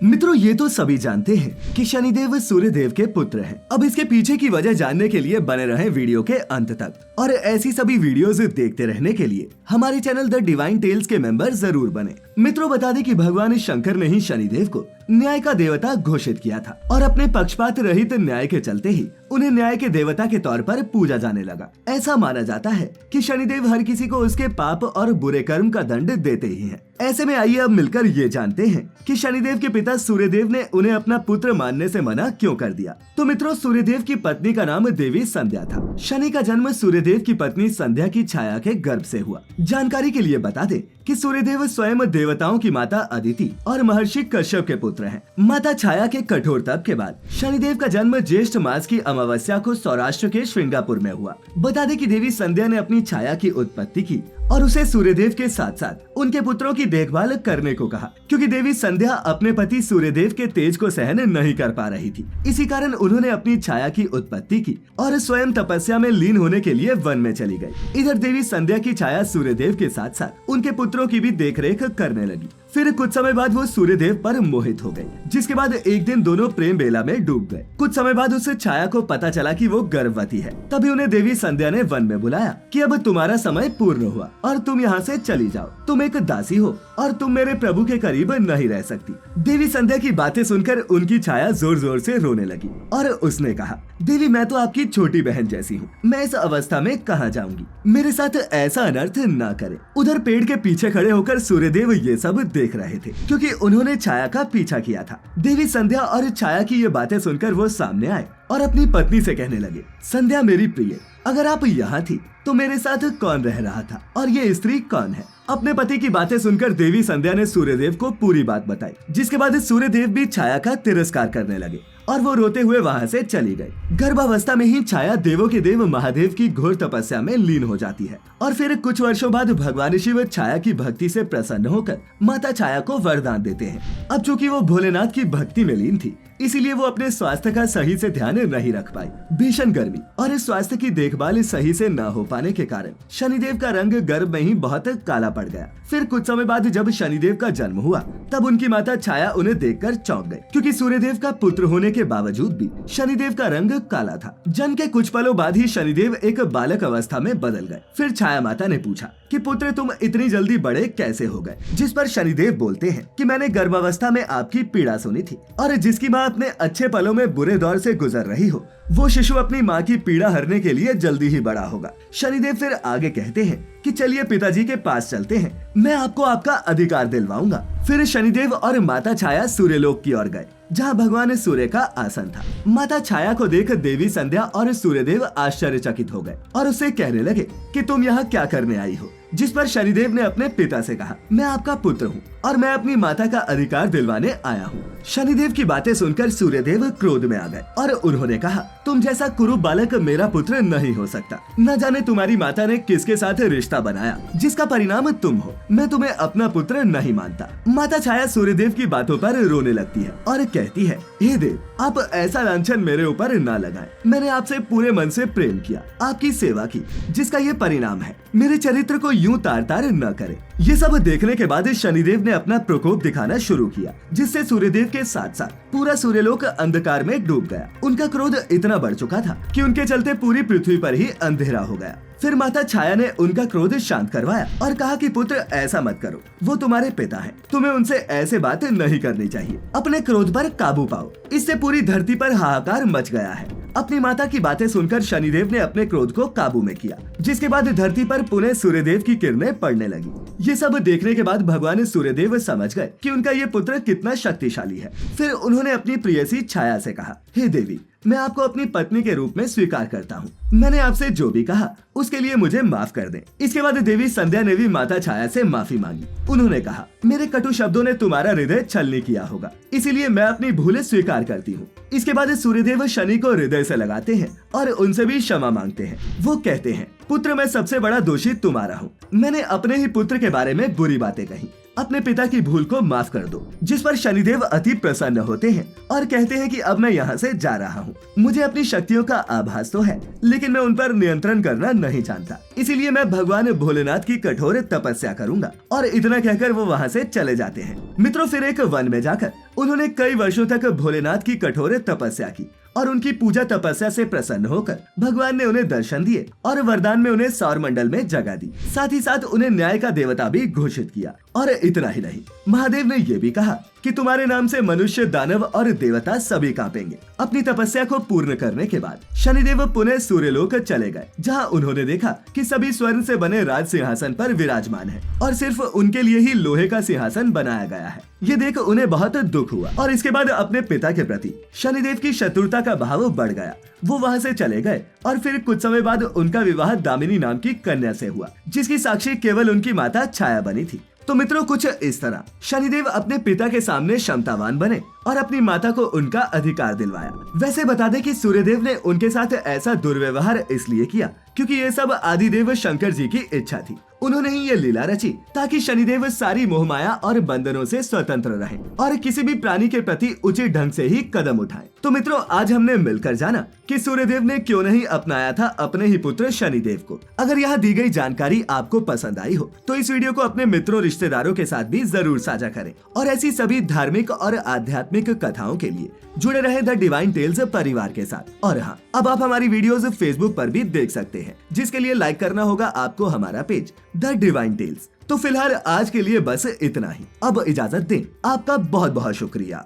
मित्रों, ये तो सभी जानते हैं कि शनिदेव सूर्यदेव के पुत्र हैं। अब इसके पीछे की वजह जानने के लिए बने रहें वीडियो के अंत तक, और ऐसी सभी वीडियोस देखते रहने के लिए हमारे चैनल द डिवाइन टेल्स के मेंबर जरूर बने। मित्रों, बता दें कि भगवान शंकर ने ही शनिदेव को न्याय का देवता घोषित किया था, और अपने पक्षपात रहित न्याय के चलते ही उन्हें न्याय के देवता के तौर पर पूजा जाने लगा। ऐसा माना जाता है कि शनिदेव हर किसी को उसके पाप और बुरे कर्म का दंड देते ही हैं। ऐसे में आइए अब मिलकर ये जानते हैं कि शनिदेव के पिता सूर्यदेव ने उन्हें अपना पुत्र मानने से मना क्यों कर दिया। तो मित्रों, सूर्यदेव की पत्नी का नाम देवी संध्या था। शनि का जन्म सूर्यदेव की पत्नी संध्या की छाया के गर्भ से हुआ। जानकारी के लिए बता दें कि सूर्यदेव स्वयं देवताओं की माता अदिति और महर्षि कश्यप के पुत्र हैं। माता छाया के कठोर तप के बाद शनिदेव का जन्म ज्येष्ठ मास की अमावस्या को सौराष्ट्र के श्रृंगापुर में हुआ। बता दें कि देवी संध्या ने अपनी छाया की उत्पत्ति की और उसे सूर्यदेव के साथ साथ उनके पुत्रों की देखभाल करने को कहा, क्योंकि देवी संध्या अपने पति सूर्यदेव के तेज को सहन नहीं कर पा रही थी। इसी कारण उन्होंने अपनी छाया की उत्पत्ति की और स्वयं तपस्या में लीन होने के लिए वन में चली गई। इधर देवी संध्या की छाया सूर्यदेव के साथ साथ उनके पुत्रों की भी देखरेख करने लगी। फिर कुछ समय बाद वो सूर्यदेव पर मोहित हो गई, जिसके बाद एक दिन दोनों प्रेम बेला में डूब गए। कुछ समय बाद उस छाया को पता चला कि वो गर्भवती है। तभी उन्हें देवी संध्या ने वन में बुलाया कि अब तुम्हारा समय पूर्ण हुआ और तुम यहाँ से चली जाओ। तुम एक दासी हो और तुम मेरे प्रभु के करीब नहीं रह सकती। देवी संध्या की बातें सुनकर उनकी छाया जोर जोर से रोने लगी और उसने कहा, देवी, मैं तो आपकी छोटी बहन जैसी हूँ। मैं इस अवस्था में कहाँ जाऊंगी? मेरे साथ ऐसा अनर्थ ना करे। उधर पेड़ के पीछे खड़े होकर सूर्यदेव ये सब देख रहे थे, क्योंकि उन्होंने छाया का पीछा किया था। देवी संध्या और छाया की ये बातें सुनकर वो सामने आए और अपनी पत्नी से कहने लगे, संध्या मेरी प्रिय, अगर आप यहाँ थी तो मेरे साथ कौन रह रहा था और ये स्त्री कौन है? अपने पति की बातें सुनकर देवी संध्या ने सूर्यदेव को पूरी बात बताई, जिसके बाद सूर्यदेव भी छाया का तिरस्कार करने लगे और वो रोते हुए वहाँ से चली गई। गर्भावस्था में ही छाया देवों के देव महादेव की घोर तपस्या में लीन हो जाती है, और फिर कुछ वर्षों बाद भगवान शिव छाया की भक्ति से प्रसन्न होकर माता छाया को वरदान देते हैं। अब चूंकि वो भोलेनाथ की भक्ति में लीन थी, इसीलिए वो अपने स्वास्थ्य का सही से ध्यान नहीं रख पाई। भीषण गर्मी और इस स्वास्थ्य की देखभाल सही से न हो पाने के कारण शनिदेव का रंग गर्भ में ही बहुत काला पड़ गया। फिर कुछ समय बाद जब शनिदेव का जन्म हुआ, तब उनकी माता छाया उन्हें देखकर चौंक गई, क्योंकि सूर्यदेव का पुत्र होने के बावजूद भी शनिदेव का रंग काला था। जन्म के कुछ पलों बाद ही शनिदेव एक बालक अवस्था में बदल गए। फिर छाया माता ने पूछा कि पुत्र, तुम इतनी जल्दी बड़े कैसे हो गए? जिस पर शनिदेव बोलते हैं कि मैंने गर्भावस्था में आपकी पीड़ा सुनी थी, और जिसकी माँ अपने अच्छे पलों में बुरे दौर से गुजर रही हो, वो शिशु अपनी माँ की पीड़ा हरने के लिए जल्दी ही बड़ा होगा। शनिदेव फिर आगे कहते हैं कि चलिए पिताजी के पास चलते हैं, मैं आपको आपका अधिकार दिलवाऊंगा। फिर शनिदेव और माता छाया सूर्यलोक की ओर गए, जहाँ भगवान सूर्य का आसन था। माता छाया को देख देवी संध्या और सूर्यदेव आश्चर्यचकित हो गए और उससे कहने लगे कि तुम यहाँ क्या करने आई हो? जिस पर शनिदेव ने अपने पिता से कहा, मैं आपका पुत्र हूँ और मैं अपनी माता का अधिकार दिलवाने आया हूँ। शनिदेव की बातें सुनकर सूर्यदेव क्रोध में आ गए और उन्होंने कहा, तुम जैसा कुरूप बालक मेरा पुत्र नहीं हो सकता। न जाने तुम्हारी माता ने किसके साथ रिश्ता बनाया, जिसका परिणाम तुम हो। मैं तुम्हें अपना पुत्र नहीं मानता। माता छाया सूर्यदेव की बातों पर रोने लगती है और कहती है, हे देव, आप ऐसा लांछन मेरे ऊपर न लगाएं। मैंने आपसे पूरे मन से प्रेम किया, आपकी सेवा की, जिसका ये परिणाम है। मेरे चरित्र को यूं तार तार न करे। ये सब देखने के बाद शनिदेव ने अपना प्रकोप दिखाना शुरू किया, जिससे सूर्यदेव के साथ साथ पूरा सूर्यलोक अंधकार में डूब गया। उनका क्रोध इतना बढ़ चुका था कि उनके चलते पूरी पृथ्वी पर ही अंधेरा हो गया। फिर माता छाया ने उनका क्रोध शांत करवाया और कहा कि पुत्र, ऐसा मत करो, वो तुम्हारे पिता हैं, तुम्हें उनसे ऐसे बातें नहीं करनी चाहिए। अपने क्रोध पर काबू पाओ। इससे पूरी धरती पर हाहाकार मच गया है। अपनी माता की बातें सुनकर शनिदेव ने अपने क्रोध को काबू में किया, जिसके बाद धरती पर पुनः सूर्यदेव की किरणें पड़ने लगी। ये सब देखने के बाद भगवान सूर्यदेव समझ गए कि उनका ये पुत्र कितना शक्तिशाली है। फिर उन्होंने अपनी प्रियसी छाया से कहा, हे देवी, मैं आपको अपनी पत्नी के रूप में स्वीकार करता हूँ। मैंने आपसे जो भी कहा उसके लिए मुझे माफ कर दें। इसके बाद देवी संध्या ने भी माता छाया से माफी मांगी। उन्होंने कहा, मेरे कटु शब्दों ने तुम्हारा हृदय छलनी किया होगा, इसीलिए मैं अपनी भूलें स्वीकार करती हूँ। इसके बाद सूर्यदेव शनि को हृदय से लगाते हैं और उनसे भी क्षमा मांगते हैं। वो कहते हैं, पुत्र, मैं सबसे बड़ा दोषी तुम्हारा हूँ। मैंने अपने ही पुत्र के बारे में बुरी बातें कही। अपने पिता की भूल को माफ कर दो। जिस पर शनिदेव अति प्रसन्न होते हैं और कहते हैं कि अब मैं यहाँ से जा रहा हूँ। मुझे अपनी शक्तियों का आभास तो है, लेकिन मैं उन पर नियंत्रण करना नहीं जानता, इसीलिए मैं भगवान भोलेनाथ की कठोर तपस्या करूंगा। और इतना कहकर वो वहाँ से चले जाते हैं। मित्रों, फिर एक वन में जाकर उन्होंने कई वर्षों तक भोलेनाथ की कठोर तपस्या की और उनकी पूजा तपस्या से प्रसन्न होकर भगवान ने उन्हें दर्शन दिए और वरदान में उन्हें सौर मंडल में जगह दी। साथ ही साथ उन्हें न्याय का देवता भी घोषित किया। और इतना ही नहीं, महादेव ने ये भी कहा कि तुम्हारे नाम से मनुष्य, दानव और देवता सभी कांपेंगे। अपनी तपस्या को पूर्ण करने के बाद शनिदेव पुनः सूर्यलोक चले गए, जहाँ उन्होंने देखा कि सभी स्वर्ण से बने राज सिंहासन पर विराजमान है और सिर्फ उनके लिए ही लोहे का सिंहासन बनाया गया है। ये देख उन्हें बहुत दुख हुआ और इसके बाद अपने पिता के प्रति शनिदेव की शत्रुता का भाव बढ़ गया। वो वहाँ से चले गए और फिर कुछ समय बाद उनका विवाह दामिनी नाम की कन्या से हुआ, जिसकी साक्षी केवल उनकी माता छाया बनी थी। तो मित्रों, कुछ इस तरह शनिदेव अपने पिता के सामने क्षमतावान बने और अपनी माता को उनका अधिकार दिलवाया। वैसे बता दें कि सूर्यदेव ने उनके साथ ऐसा दुर्व्यवहार इसलिए किया क्योंकि ये सब आदिदेव शंकर जी की इच्छा थी। उन्होंने ही ये लीला रची ताकि शनिदेव सारी मोहमाया और बंधनों से स्वतंत्र रहें और किसी भी प्राणी के प्रति उचित ढंग से ही कदम उठाएं। तो मित्रों, आज हमने मिलकर जाना कि सूर्यदेव ने क्यों नहीं अपनाया था अपने ही पुत्र शनिदेव को। अगर यहाँ दी गई जानकारी आपको पसंद आई हो तो इस वीडियो को अपने मित्रों, रिश्तेदारों के साथ भी जरूर साझा करें और ऐसी सभी धार्मिक और आध्यात्मिक कथाओं के लिए जुड़े रहे द डिवाइन टेल्स परिवार के साथ। और हाँ, अब आप हमारी वीडियोस फेसबुक पर भी देख सकते हैं, जिसके लिए लाइक करना होगा आपको हमारा पेज द डिवाइन टेल्स। तो फिलहाल आज के लिए बस इतना ही। अब इजाजत दें। आपका बहुत बहुत शुक्रिया।